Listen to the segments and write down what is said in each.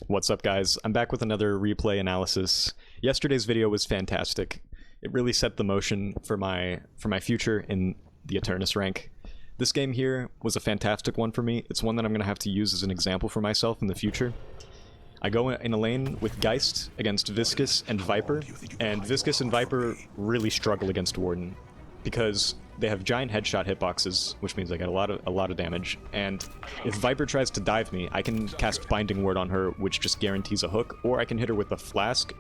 What's up, guys? I'm back with another replay analysis. Yesterday's video was fantastic. It really set the motion for my future in the Eternus rank. This game here was a fantastic one for me. It's one that I'm going to have to use as an example for myself in the future. I go in a lane with Geist against Viscous and Viper, and Viscous and Viper really struggle against Warden because they have giant headshot hitboxes, which means I get a lot of damage. And if Viper tries to dive me, I can cast Binding Ward on her, which just guarantees a hook, or I can hit her with a flask,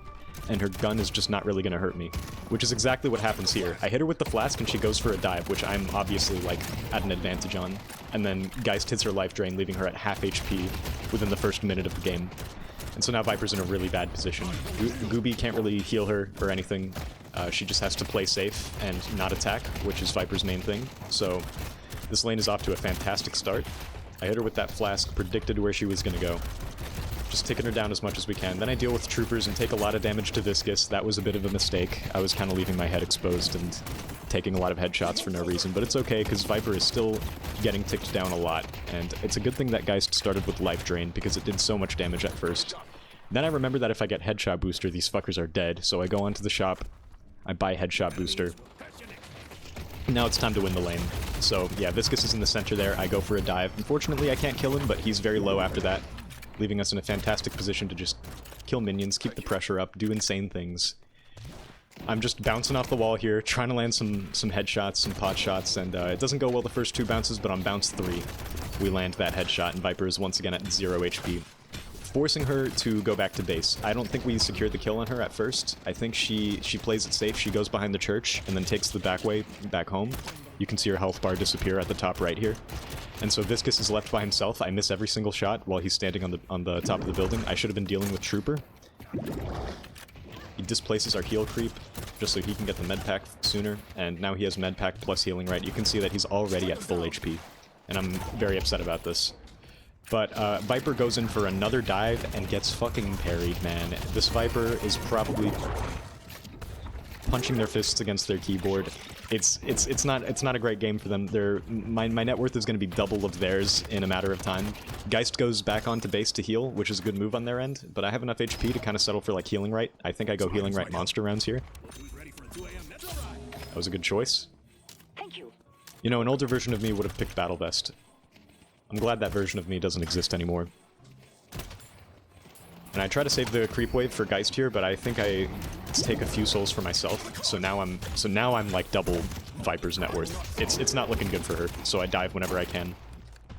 and her gun is just not really going to hurt me, which is exactly what happens here. I hit her with the flask, and she goes for a dive, which I'm obviously like at an advantage on. And then Geist hits her life drain, leaving her at half HP within the first minute of the game. And so now Viper's in a really bad position. Gooby can't really heal her or anything. She just has to play safe and not attack, which is Viper's main thing. So this lane is off to a fantastic start. I hit her with that flask, predicted where she was going to go. Just taking her down as much as we can. Then I deal with troopers and take a lot of damage to Viscous. That was a bit of a mistake. I was kind of leaving my head exposed and taking a lot of headshots for no reason. But it's okay, because Viper is still getting ticked down a lot. And it's a good thing that Geist started with Life Drain, because it did so much damage at first. Then I remember that if I get Headshot Booster, these fuckers are dead. So I go onto the shop, I buy Headshot Booster. Now it's time to win the lane. So yeah, Viscous is in the center there. I go for a dive. Unfortunately, I can't kill him, but he's very low after that, leaving us in a fantastic position to just kill minions, keep the pressure up, do insane things. I'm just bouncing off the wall here, trying to land some headshots, some pot shots, and it doesn't go well the first two bounces, but on bounce 3, we land that headshot, and Viper is once again at 0 HP. Forcing her to go back to base. I don't think we secured the kill on her at first. I think she plays it safe. She goes behind the church and then takes the back way back home. You can see her health bar disappear at the top right here. And so Viscous is left by himself. I miss every single shot while he's standing on the top of the building. I should have been dealing with Trooper. He displaces our heal creep just so he can get the med pack sooner, and now he has med pack plus healing right. You can see that he's already at full HP, and I'm very upset about this. But Viper goes in for another dive and gets fucking parried, man. This Viper is probably punching their fists against their keyboard. It's not a great game for them. My net worth is going to be double of theirs in a matter of time. Geist goes back onto base to heal, which is a good move on their end, but I have enough HP to kind of settle for like healing right. I think I go healing right monster rounds here. That was a good choice. You know, an older version of me would have picked Battle Vest. I'm glad that version of me doesn't exist anymore. And I try to save the creep wave for Geist here, but I think I take a few souls for myself. So now I'm like double Viper's net worth. It's not looking good for her. So I dive whenever I can.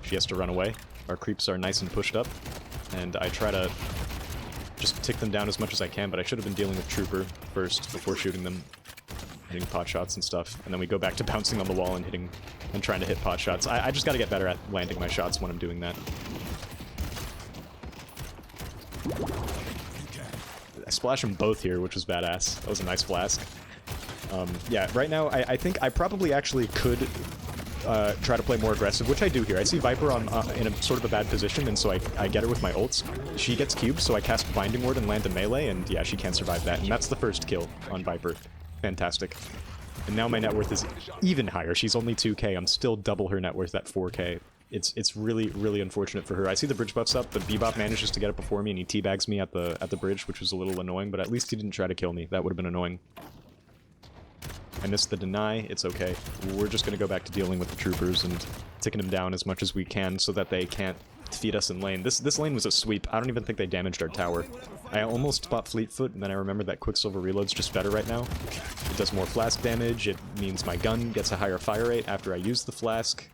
She has to run away. Our creeps are nice and pushed up, and I try to just tick them down as much as I can. But I should have been dealing with Trooper first before shooting them, hitting pot shots and stuff. And then we go back to bouncing on the wall and hitting and trying to hit pot shots. I just got to get better at landing my shots when I'm doing that. I splashed them both here, which was badass. That was a nice flask. Yeah, right now, I think I probably actually could try to play more aggressive, which I do here. I see Viper in a sort of a bad position, and so I get her with my ults. She gets cubed, so I cast Binding Ward and land a melee, and yeah, she can't survive that. And that's the first kill on Viper. Fantastic. And now my net worth is even higher. She's only 2k. I'm still double her net worth at 4k. It's really, really unfortunate for her. I see the bridge buff's up, but Bebop manages to get it before me, and he teabags me at the bridge, which was a little annoying, but at least he didn't try to kill me. That would have been annoying. I missed the deny. It's okay. We're just going to go back to dealing with the troopers and ticking them down as much as we can so that they can't defeat us in lane. This lane was a sweep. I don't even think they damaged our tower. I almost bought Fleetfoot, and then I remembered that Quicksilver Reload's just better right now. It does more flask damage. It means my gun gets a higher fire rate after I use the flask.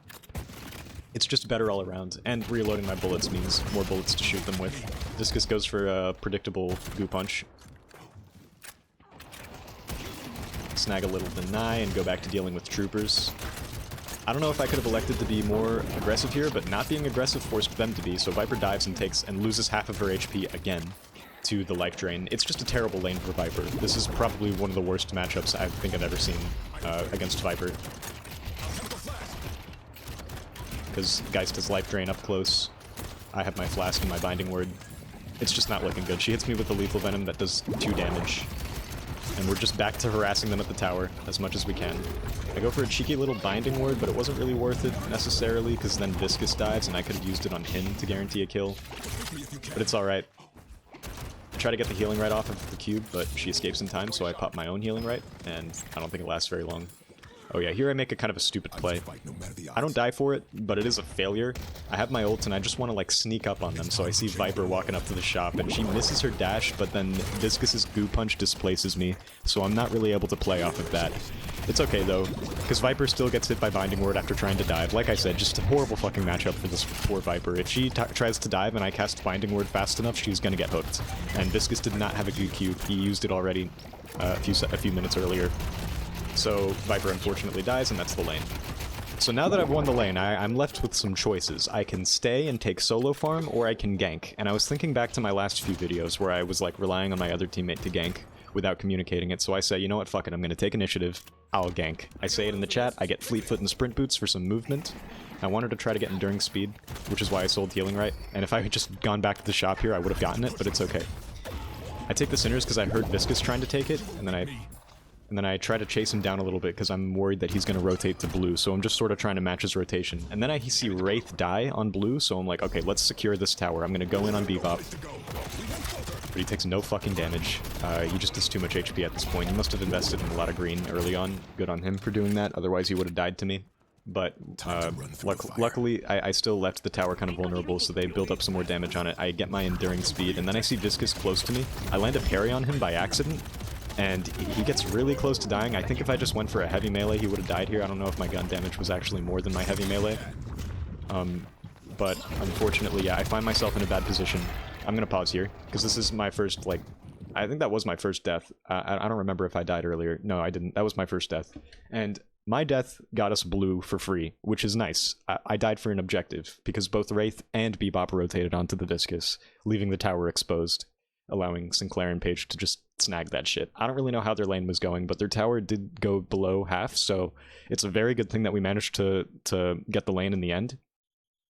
It's just better all around, and reloading my bullets means more bullets to shoot them with. Viscous goes for a predictable goo punch. Snag a little deny and go back to dealing with troopers. I don't know if I could have elected to be more aggressive here, but not being aggressive forced them to be, so Viper dives and takes and loses half of her HP again to the life drain. It's just a terrible lane for Viper. This is probably one of the worst matchups I think I've ever seen against Viper. Because Geist has life drain up close. I have my flask and my binding word. It's just not looking good. She hits me with the lethal venom that does 2 damage. And we're just back to harassing them at the tower as much as we can. I go for a cheeky little binding ward, but it wasn't really worth it necessarily, because then Viscous dives and I could have used it on him to guarantee a kill. But it's alright. try to get the healing right off of the cube, but she escapes in time, so I pop my own healing right, and I don't think it lasts very long. Oh yeah, here I make a kind of a stupid play. I don't die for it, but it is a failure. I have my ult and I just want to like sneak up on them, so I see Viper walking up to the shop and she misses her dash, but then Viscus's goo punch displaces me, so I'm not really able to play off of that. It's okay though, because Viper still gets hit by Binding Ward after trying to dive. Like I said, just a horrible fucking matchup for this poor Viper. If she tries to dive and I cast Binding Ward fast enough, she's gonna get hooked. And Viscus did not have a goo cube. He used it already a few minutes earlier. So Viper unfortunately dies, and that's the lane. So now that I've won the lane, I'm left with some choices. I can stay and take solo farm, or I can gank. And I was thinking back to my last few videos where I was like relying on my other teammate to gank without communicating it, so I say, you know what, fuck it, I'm gonna take initiative, I'll gank. I say it in the chat, I get fleet foot and sprint boots for some movement. I wanted to try to get enduring speed, which is why I sold healing right, and if I had just gone back to the shop here, I would have gotten it, but it's okay. I take the Sinners because I heard Viscus trying to take it, and then I try to chase him down a little bit because I'm worried that he's going to rotate to blue, so I'm just sort of trying to match his rotation. And then I see Wraith die on blue, so I'm like, okay, let's secure this tower. I'm going to go in on Bebop. But he takes no fucking damage. He just does too much HP at this point. He must have invested in a lot of green early on. Good on him for doing that, otherwise he would have died to me. But luckily, I still left the tower kind of vulnerable, so they build up some more damage on it. I get my enduring speed, and then I see Viscus close to me. I land a parry on him by accident, and he gets really close to dying. I think if I just went for a heavy melee, he would have died here. I don't know if my gun damage was actually more than my heavy melee. But unfortunately, yeah, I find myself in a bad position. I'm gonna pause here, because this is my first, like, I think that was my first death. I don't remember if I died earlier. No, I didn't. That was my first death. And my death got us blue for free, which is nice. I died for an objective, because both Wraith and Bebop rotated onto the Viscus, leaving the tower exposed, allowing Sinclair and Paige to just snag that shit. I don't really know how their lane was going, but their tower did go below half, so it's a very good thing that we managed to get the lane in the end.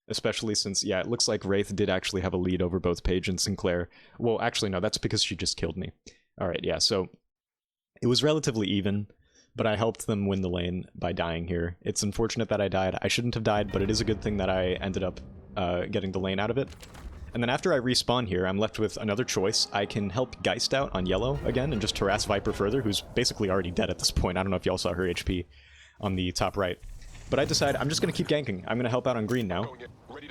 Especially since, yeah, it looks like Wraith did actually have a lead over both Paige and Sinclair. Well, actually, no, that's because she just killed me. Alright, yeah, so it was relatively even, but I helped them win the lane by dying here. It's unfortunate that I died. I shouldn't have died, but it is a good thing that I ended up getting the lane out of it. And then after I respawn here, I'm left with another choice. I can help Geist out on yellow again and just harass Viper further, who's basically already dead at this point. I don't know if y'all saw her HP on the top right. But I decide I'm just going to keep ganking. I'm going to help out on green now.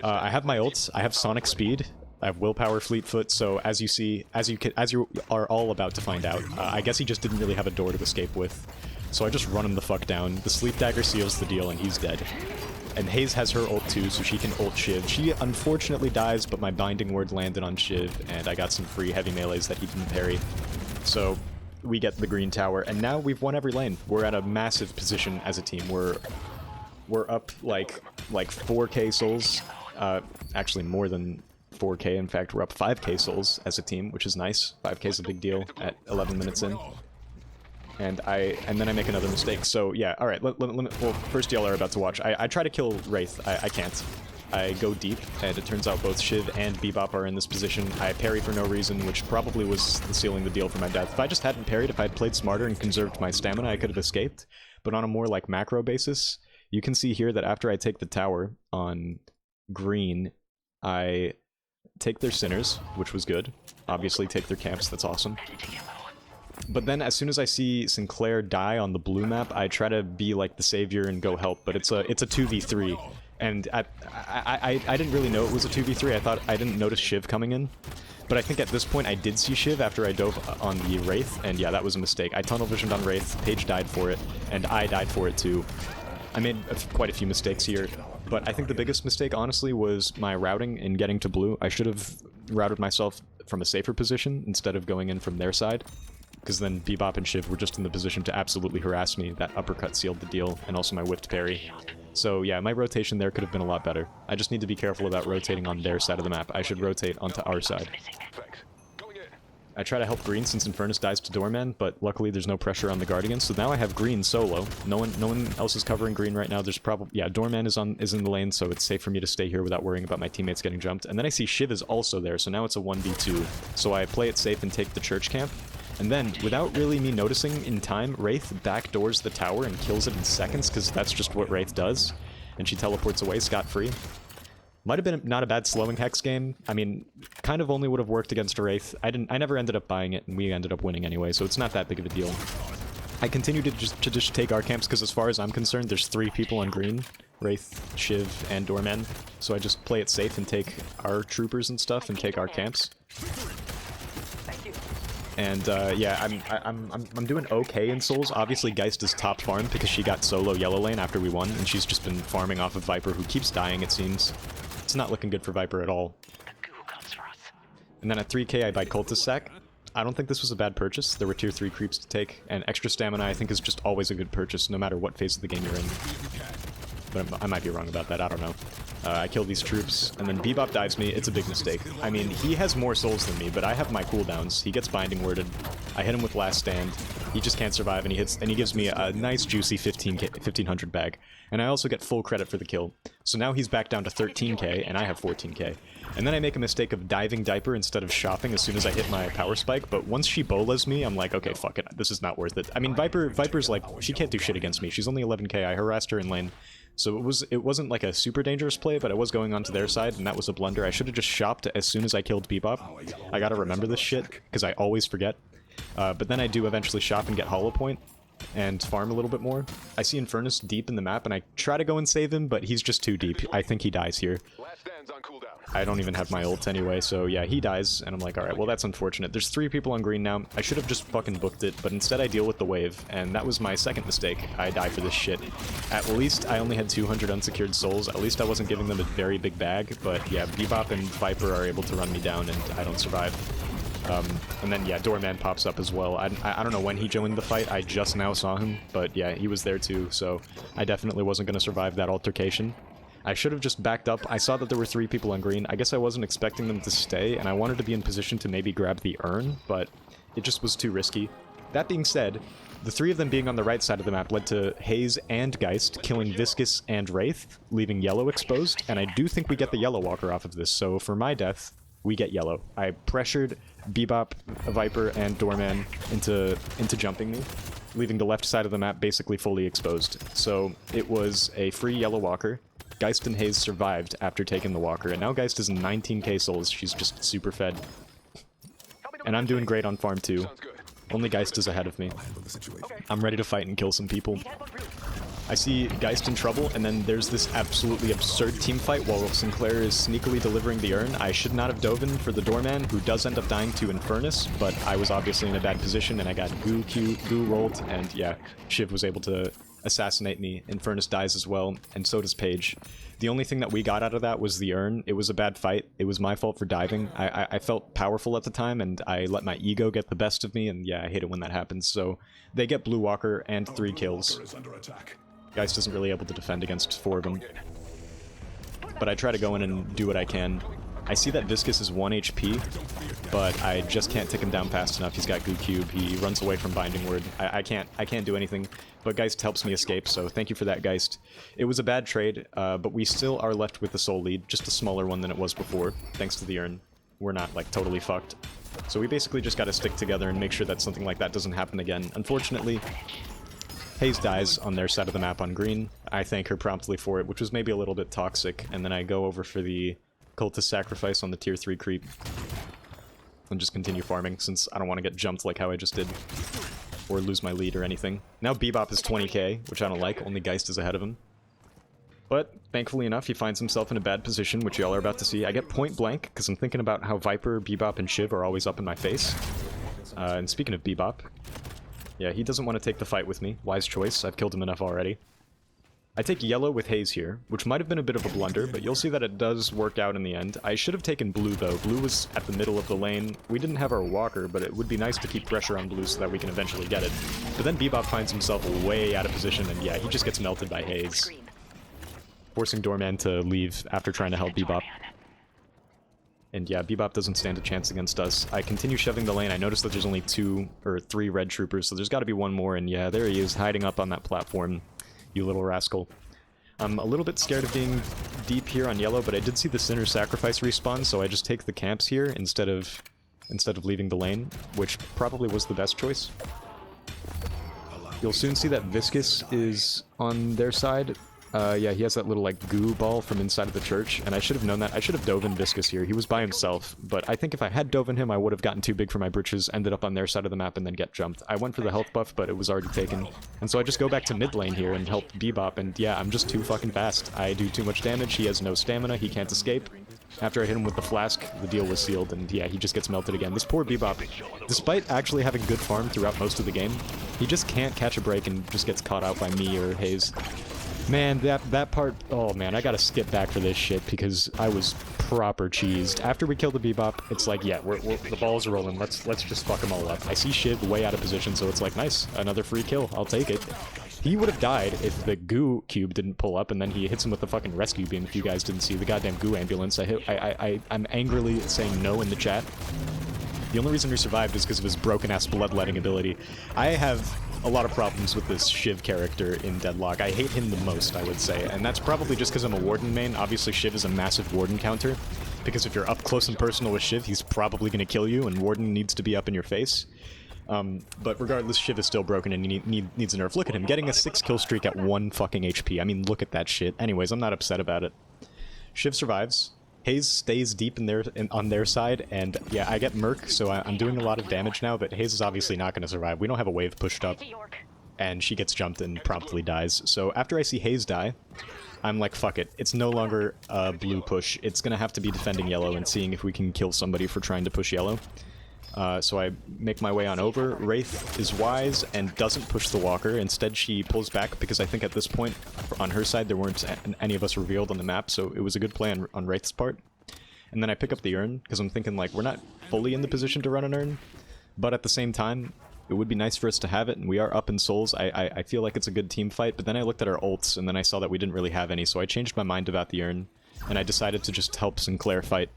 I have my ults, I have Sonic Speed, I have Willpower, Fleet Foot, so as you see, as you are all about to find out, I guess he just didn't really have a door to escape with. So I just run him the fuck down. The Sleep Dagger seals the deal and he's dead. And Hayes has her ult too, so she can ult Shiv. She unfortunately dies, but my Binding Ward landed on Shiv, and I got some free heavy melees that he didn't parry. So we get the green tower, and now we've won every lane. We're at a massive position as a team. We're up like 4k souls. Actually more than 4k, in fact, we're up 5k souls as a team, which is nice. 5k is a big deal at 11 minutes in. And then I make another mistake. So yeah, alright, well, first y'all are about to watch. I try to kill Wraith. I can't. I go deep, and it turns out both Shiv and Bebop are in this position. I parry for no reason, which probably was sealing the deal for my death. If I just hadn't parried, if I had played smarter and conserved my stamina, I could have escaped. But on a more like macro basis, you can see here that after I take the tower on green, I take their Sinners, which was good. Obviously take their camps, that's awesome. But then as soon as I see Sinclair die on the blue map, I try to be like the savior and go help, but it's a 2v3. And I didn't really know it was a 2v3, I didn't notice Shiv coming in. But I think at this point I did see Shiv after I dove on the Wraith, and yeah, that was a mistake. I tunnel visioned on Wraith, Paige died for it, and I died for it too. I made quite a few mistakes here, but I think the biggest mistake, honestly, was my routing in getting to blue. I should have routed myself from a safer position instead of going in from their side, because then Bebop and Shiv were just in the position to absolutely harass me. That uppercut sealed the deal, and also my whipped parry. So yeah, my rotation there could have been a lot better. I just need to be careful about rotating on their side of the map. I should rotate onto our side. I try to help green since Infernus dies to Doorman, but luckily there's no pressure on the Guardian, so now I have green solo. No one else is covering green right now. There's probably... yeah, Doorman is in the lane, so it's safe for me to stay here without worrying about my teammates getting jumped. And then I see Shiv is also there, so now it's a 1v2. So I play it safe and take the church camp. And then, without really me noticing in time, Wraith backdoors the tower and kills it in seconds, because that's just what Wraith does. And she teleports away scot-free. Might have been not a bad slowing hex game. I mean, kind of only would have worked against a Wraith. I never ended up buying it, and we ended up winning anyway, so it's not that big of a deal. I continue to just take our camps, because as far as I'm concerned, there's 3 people on green. Wraith, Shiv, and Doorman. So I just play it safe and take our troopers and stuff and take our camps. And yeah, I'm doing okay in Souls. Obviously, Geist is top farm because she got solo yellow lane after we won, and she's just been farming off of Viper, who keeps dying, it seems. It's not looking good for Viper at all. And then at 3k, I buy Cultist Sack. I don't think this was a bad purchase. There were tier 3 creeps to take, and extra stamina I think is just always a good purchase, no matter what phase of the game you're in. But I might be wrong about that, I don't know. I kill these troops, and then Bebop dives me. It's a big mistake. I mean, he has more souls than me, but I have my cooldowns. He gets binding worded. I hit him with last stand. He just can't survive, and he gives me a nice juicy 1500 bag. And I also get full credit for the kill. So now he's back down to 13k, and I have 14k. And then I make a mistake of diving Diaper instead of shopping as soon as I hit my power spike, but once she bolas me, I'm like, okay, fuck it, this is not worth it. I mean, Viper's like, she can't do shit against me. She's only 11k, I harassed her in lane. So it wasn't like a super dangerous play, but I was going onto their side, and that was a blunder. I should have just shopped as soon as I killed Bebop. I gotta remember this shit, because I always forget. But then I do eventually shop and get Hollow Point, and farm a little bit more. I see Infernus deep in the map, and I try to go and save him, but he's just too deep. I think he dies here. I don't even have my ult anyway, so yeah, he dies, and I'm like, alright, well that's unfortunate. There's 3 people on green now. I should have just fucking booked it, but instead I deal with the wave, and that was my second mistake. I die for this shit. At least I only had 200 unsecured souls. At least I wasn't giving them a very big bag, but yeah, Bebop and Viper are able to run me down, and I don't survive. And then, yeah, Doorman pops up as well. I don't know when he joined the fight. I just now saw him, but yeah, he was there too, so I definitely wasn't going to survive that altercation. I should have just backed up. I saw that there were 3 people on green. I guess I wasn't expecting them to stay, and I wanted to be in position to maybe grab the urn, but it just was too risky. That being said, the 3 of them being on the right side of the map led to Haze and Geist killing Viscus and Wraith, leaving yellow exposed, and I do think we get the yellow walker off of this, so for my death, we get yellow. I pressured Bebop, Viper, and Doorman into jumping me, leaving the left side of the map basically fully exposed. So it was a free yellow walker. Geist and Haze survived after taking the walker, and now Geist is 19k souls. She's just super fed. And I'm doing great on farm too. Only Geist is ahead of me. I'm ready to fight and kill some people. I see Geist in trouble, and then there's this absolutely absurd team fight while Sinclair is sneakily delivering the urn. I should not have dove in for the Doorman, who does end up dying to Infernus, but I was obviously in a bad position, and I got goo rolled, and yeah, Shiv was able to assassinate me. Infernus dies as well, and so does Paige. The only thing that we got out of that was the urn. It was a bad fight. It was my fault for diving. I felt powerful at the time, and I let my ego get the best of me, and yeah, I hate it when that happens. So they get Blue Walker and 3 kills. Geist isn't really able to defend against 4 of them. But I try to go in and do what I can. I see that Viscus is 1 HP, but I just can't take him down fast enough. He's got Goo Cube. He runs away from Binding Word. I can't do anything, but Geist helps me escape, so thank you for that, Geist. It was a bad trade, but we still are left with the soul lead, just a smaller one than it was before, thanks to the urn. We're not, like, totally fucked. So we basically just gotta stick together and make sure that something like that doesn't happen again. Unfortunately, Haze dies on their side of the map on green. I thank her promptly for it, which was maybe a little bit toxic, and then I go over for the Cultist Sacrifice on the tier 3 creep. And just continue farming, since I don't want to get jumped like how I just did. Or lose my lead or anything. Now Bebop is 20k, which I don't like, only Geist is ahead of him. But, thankfully enough, he finds himself in a bad position, which y'all are about to see. I get point blank, because I'm thinking about how Viper, Bebop, and Shiv are always up in my face. And speaking of Bebop, yeah, he doesn't want to take the fight with me. Wise choice, I've killed him enough already. I take yellow with Haze here, which might have been a bit of a blunder, but you'll see that it does work out in the end. I should have taken blue, though. Blue was at the middle of the lane. We didn't have our walker, but it would be nice to keep pressure on blue so that we can eventually get it. But then Bebop finds himself way out of position, and yeah, he just gets melted by Haze, forcing Doorman to leave after trying to help Bebop. And yeah, Bebop doesn't stand a chance against us. I continue shoving the lane. I notice that there's only 2 or 3 red troopers, so there's got to be one more, and yeah, there he is, hiding up on that platform. You little rascal. I'm a little bit scared of being deep here on yellow, but I did see the Sinner Sacrifice respawn, so I just take the camps here instead of leaving the lane, which probably was the best choice. You'll soon see that Viscus is on their side. Yeah, he has that little, like, goo ball from inside of the church, and I should have known that. I should have dove in Viscous here. He was by himself, but I think if I had dove in him, I would have gotten too big for my britches, ended up on their side of the map, and then get jumped. I went for the health buff, but it was already taken. And so I just go back to mid lane here and help Bebop, and yeah, I'm just too fucking fast. I do too much damage, he has no stamina, he can't escape. After I hit him with the flask, the deal was sealed, and yeah, he just gets melted again. This poor Bebop, despite actually having good farm throughout most of the game, he just can't catch a break and just gets caught out by me or Haze. Man, that part, oh man, I gotta skip back for this shit because I was proper cheesed. After we kill the Bebop, it's like, yeah, the ball's rolling, let's just fuck them all up. I see Shiv way out of position, so it's like, nice, another free kill, I'll take it. He would have died if the goo cube didn't pull up, and then he hits him with the fucking rescue beam. If you guys didn't see the goddamn goo ambulance, I'm angrily saying no in the chat. The only reason he survived is because of his broken-ass bloodletting ability. I have a lot of problems with this Shiv character in Deadlock. I hate him the most, I would say, and that's probably just because I'm a Warden main. Obviously, Shiv is a massive Warden counter, because if you're up close and personal with Shiv, he's probably going to kill you, and Warden needs to be up in your face. But regardless, Shiv is still broken and he needs a nerf. Look at him, getting a 6-kill streak at 1 fucking HP. I mean, look at that shit. Anyways, I'm not upset about it. Shiv survives. Haze stays deep on their side, and yeah, I get Merc, so I'm doing a lot of damage now, but Haze is obviously not going to survive. We don't have a wave pushed up, and she gets jumped and promptly dies. So after I see Haze die, I'm like, fuck it. It's no longer a blue push. It's going to have to be defending yellow and seeing if we can kill somebody for trying to push yellow. So I make my way on over. Wraith is wise and doesn't push the walker. Instead, she pulls back because I think at this point, on her side, there weren't any of us revealed on the map, so it was a good play on Wraith's part. And then I pick up the urn, because I'm thinking, like, we're not fully in the position to run an urn, but at the same time, it would be nice for us to have it, and we are up in souls. I feel like it's a good team fight, but then I looked at our ults, and then I saw that we didn't really have any, so I changed my mind about the urn, and I decided to just help Sinclair fight.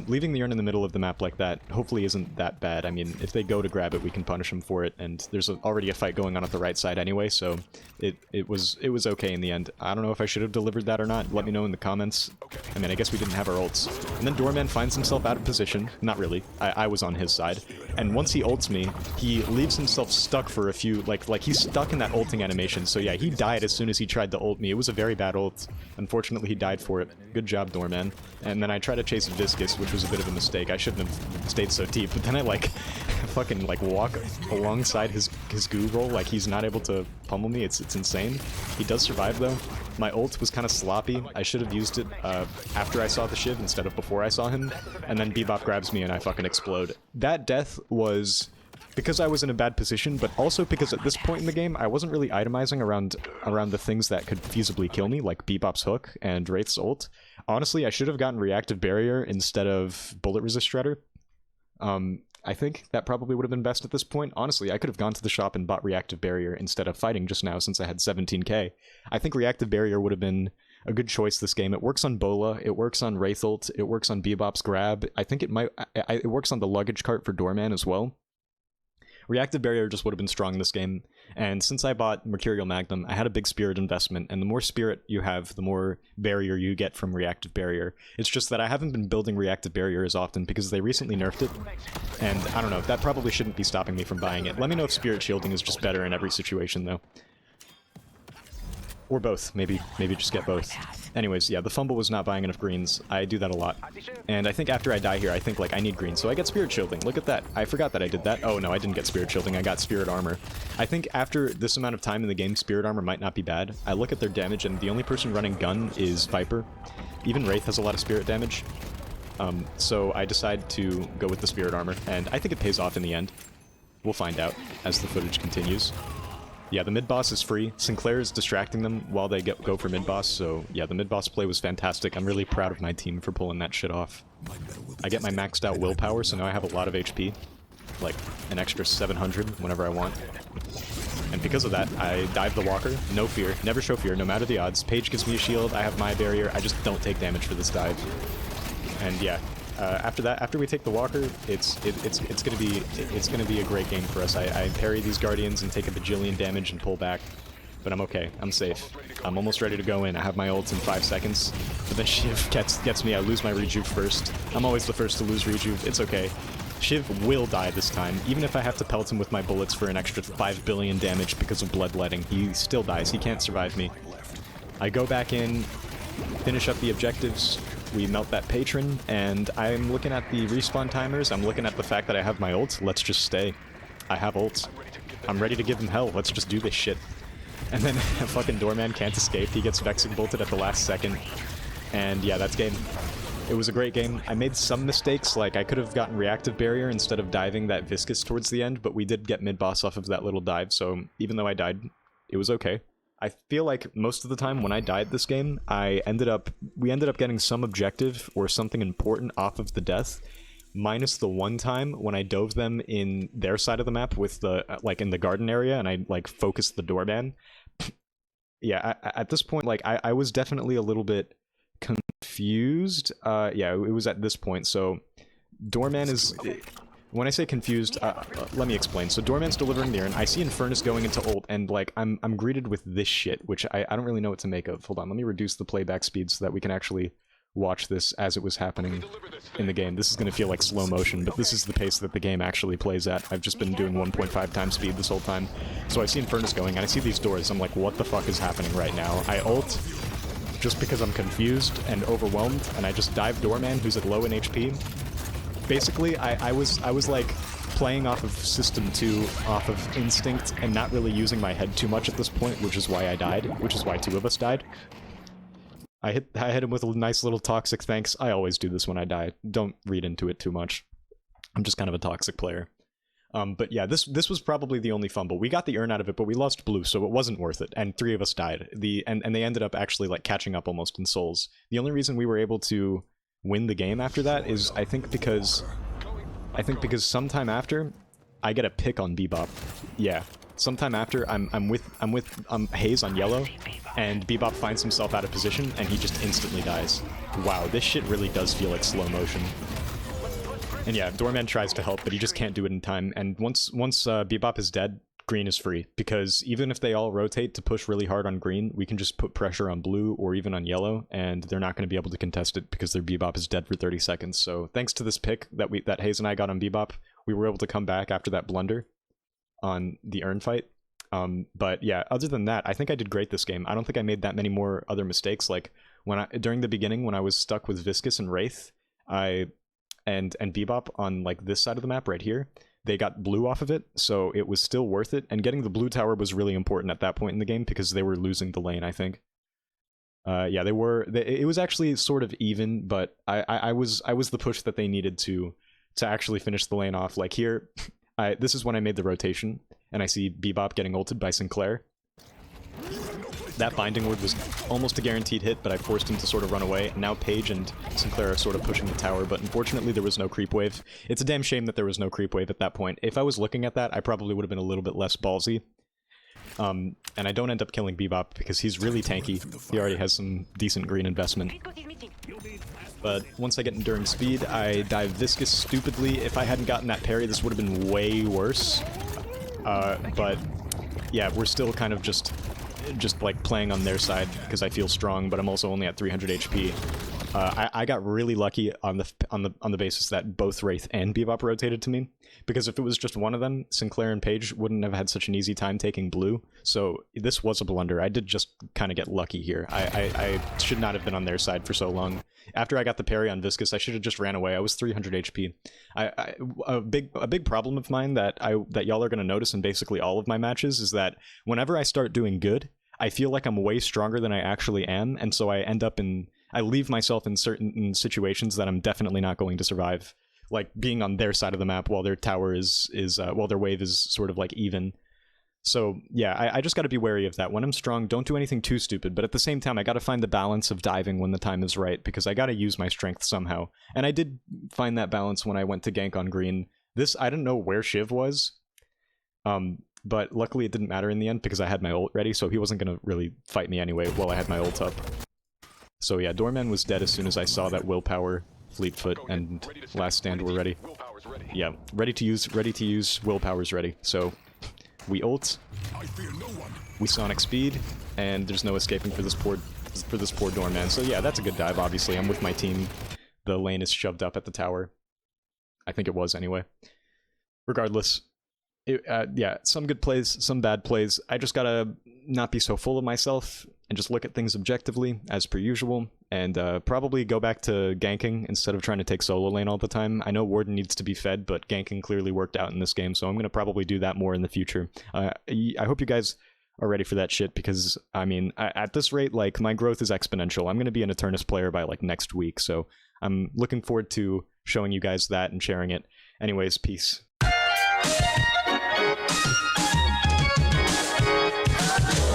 Leaving the urn in the middle of the map like that hopefully isn't that bad. I mean, if they go to grab it, we can punish them for it, and there's already a fight going on at the right side anyway, so it was okay in the end. I don't know if I should have delivered that or not. Let me know in the comments. I mean, I guess we didn't have our ults. And then Doorman finds himself out of position. Not really. I was on his side. And once he ults me, he leaves himself stuck for a few, like he's stuck in that ulting animation. So yeah, he died as soon as he tried to ult me. It was a very bad ult. Unfortunately, he died for it. Good job, Doorman. And then I try to chase Viscous, which was a bit of a mistake. I shouldn't have stayed so deep, but then I fucking walk alongside his goo roll, like he's not able to pummel me. It's insane. He does survive though. My ult was kind of sloppy. I should have used it after I saw the Shiv instead of before I saw him, and then Bebop grabs me and I fucking explode. That death was because I was in a bad position, but also because at this point in the game, I wasn't really itemizing around the things that could feasibly kill me, like Bebop's hook and Wraith's ult. Honestly, I should have gotten Reactive Barrier instead of Bullet Resist Shredder. I think that probably would have been best at this point. Honestly, I could have gone to the shop and bought Reactive Barrier instead of fighting just now since I had 17k. I think Reactive Barrier would have been a good choice this game. It works on Bola, it works on Wraith ult, it works on Bebop's grab. I think it works on the luggage cart for Doorman as well. Reactive Barrier just would have been strong this game, and since I bought Mercurial Magnum, I had a big Spirit investment, and the more Spirit you have, the more Barrier you get from Reactive Barrier. It's just that I haven't been building Reactive Barrier as often because they recently nerfed it, and I don't know, that probably shouldn't be stopping me from buying it. Let me know if Spirit Shielding is just better in every situation, though. Or both. Maybe just get both. Anyways, yeah, the fumble was not buying enough greens. I do that a lot. And I think after I die here, I think, like, I need greens, so I get Spirit Shielding. Look at that. I forgot that I did that. Oh, no, I didn't get Spirit Shielding. I got Spirit Armor. I think after this amount of time in the game, Spirit Armor might not be bad. I look at their damage, and the only person running gun is Viper. Even Wraith has a lot of Spirit damage. So I decide to go with the Spirit Armor, and I think it pays off in the end. We'll find out as the footage continues. Yeah, the mid-boss is free. Sinclair is distracting them while they go for mid-boss, so yeah, the mid-boss play was fantastic. I'm really proud of my team for pulling that shit off. I get my maxed out willpower, so now I have a lot of HP. Like, an extra 700 whenever I want. And because of that, I dive the walker. No fear. Never show fear, no matter the odds. Paige gives me a shield, I have my barrier, I just don't take damage for this dive. And yeah, after that, after we take the walker, it's gonna be a great game for us. I parry these guardians and take a bajillion damage and pull back, but I'm okay. I'm safe. I'm almost ready to go in. I have my ult in 5 seconds, but then Shiv gets me. I lose my rejuve first. I'm always the first to lose rejuve. It's okay. Shiv will die this time, even if I have to pelt him with my bullets for an extra 5 billion damage because of bloodletting. He still dies. He can't survive me. I go back in, finish up the objectives, we melt that patron, and I'm looking at the respawn timers, I'm looking at the fact that I have my ult. Let's just stay. I have ults. I'm ready to give him hell. Let's just do this shit. And then a fucking doorman can't escape. He gets vexing bolted at the last second. And yeah, that's game. It was a great game. I made some mistakes, like I could have gotten reactive barrier instead of diving that viscous towards the end, but we did get mid-boss off of that little dive, so even though I died, it was okay. I feel like most of the time when I died this game, we ended up getting some objective or something important off of the death, minus the one time when I dove them in their side of the map with the, like in the garden area, and I like focused the doorman. Yeah, at this point, like I was definitely a little bit confused. Yeah, it was at this point. So doorman is, when I say confused, let me explain. So doorman's delivering the urn. I see Infernus going into ult, and like I'm greeted with this shit, which I don't really know what to make of. Hold on, let me reduce the playback speed so that we can actually watch this as it was happening in the game. This is going to feel like slow motion, but this is the pace that the game actually plays at. I've just been doing 1.5 times speed this whole time. So I see Infernus going, and I see these doors. I'm like, what the fuck is happening right now? I ult just because I'm confused and overwhelmed, and I just dive doorman who's at low in HP. Basically, I was like playing off of System 2, off of instinct, and not really using my head too much at this point, which is why I died, which is why 2 of us died. I hit him with a nice little toxic thanks. I always do this when I die. Don't read into it too much. I'm just kind of a toxic player. But yeah, this was probably the only fumble. We got the urn out of it, but we lost blue, so it wasn't worth it. And 3 of us died. And they ended up actually like catching up almost in souls. The only reason we were able to win the game after that is I think because sometime after I get a pick on Bebop. Yeah. Sometime after I'm with Haze on yellow, and Bebop finds himself out of position and he just instantly dies. Wow, this shit really does feel like slow motion. And yeah, Doorman tries to help, but he just can't do it in time. And once Bebop is dead, green is free, because even if they all rotate to push really hard on green, we can just put pressure on blue or even on yellow, and they're not going to be able to contest it because their Bebop is dead for 30 seconds. So thanks to this pick that Haze and I got on Bebop, we were able to come back after that blunder on the urn fight. But yeah, other than that, I think I did great this game. I don't think I made that many more other mistakes. Like during the beginning when I was stuck with Viscous and Wraith, and Bebop on like this side of the map right here, they got blue off of it, so it was still worth it. And getting the blue tower was really important at that point in the game because they were losing the lane, I think. Yeah, it was actually sort of even, but I was the push that they needed to actually finish the lane off. Like here, this is when I made the rotation, and I see Bebop getting ulted by Sinclair. That binding word was almost a guaranteed hit, but I forced him to sort of run away. And now Paige and Sinclair are sort of pushing the tower, but unfortunately there was no creep wave. It's a damn shame that there was no creep wave at that point. If I was looking at that, I probably would have been a little bit less ballsy. And I don't end up killing Bebop because he's really tanky. He already has some decent green investment. But once I get Enduring Speed, I dive Viscous stupidly. If I hadn't gotten that parry, this would have been way worse. But yeah, we're still kind of just like playing on their side because I feel strong, but I'm also only at 300 HP. I got really lucky on the basis that both Wraith and Bebop rotated to me, because if it was just one of them, Sinclair and Paige wouldn't have had such an easy time taking blue. So this was a blunder. I did just kind of get lucky here. I should not have been on their side for so long. After I got the parry on Viscous, I should have just ran away. I was 300 HP. A big problem of mine that y'all are going to notice in basically all of my matches is that whenever I start doing good, I feel like I'm way stronger than I actually am, and so I leave myself in certain situations that I'm definitely not going to survive, like being on their side of the map while their tower while their wave is sort of like even. So yeah, I just got to be wary of that. When I'm strong, don't do anything too stupid, but at the same time, I got to find the balance of diving when the time is right, because I got to use my strength somehow. And I did find that balance when I went to gank on green. I didn't know where Shiv was, but luckily it didn't matter in the end because I had my ult ready, so he wasn't going to really fight me anyway while I had my ult up. So yeah, Doorman was dead as soon as I saw that Willpower, Fleetfoot, and Last Stand were ready. Yeah, ready to use, Willpower's ready. So we ult, we Sonic Speed, and there's no escaping for this poor Doorman. So yeah, that's a good dive, obviously. I'm with my team. The lane is shoved up at the tower. I think it was, anyway. Regardless, Yeah, some good plays, some bad plays. I just gotta not be so full of myself and just look at things objectively as per usual, and probably go back to ganking instead of trying to take solo lane all the time. I know Warden needs to be fed, but ganking clearly worked out in this game, so I'm gonna probably do that more in the future. I hope you guys are ready for that shit, because I mean, at this rate, like, my growth is exponential. I'm gonna be an Eternus player by like next week, so I'm looking forward to showing you guys that and sharing it. Anyways, peace.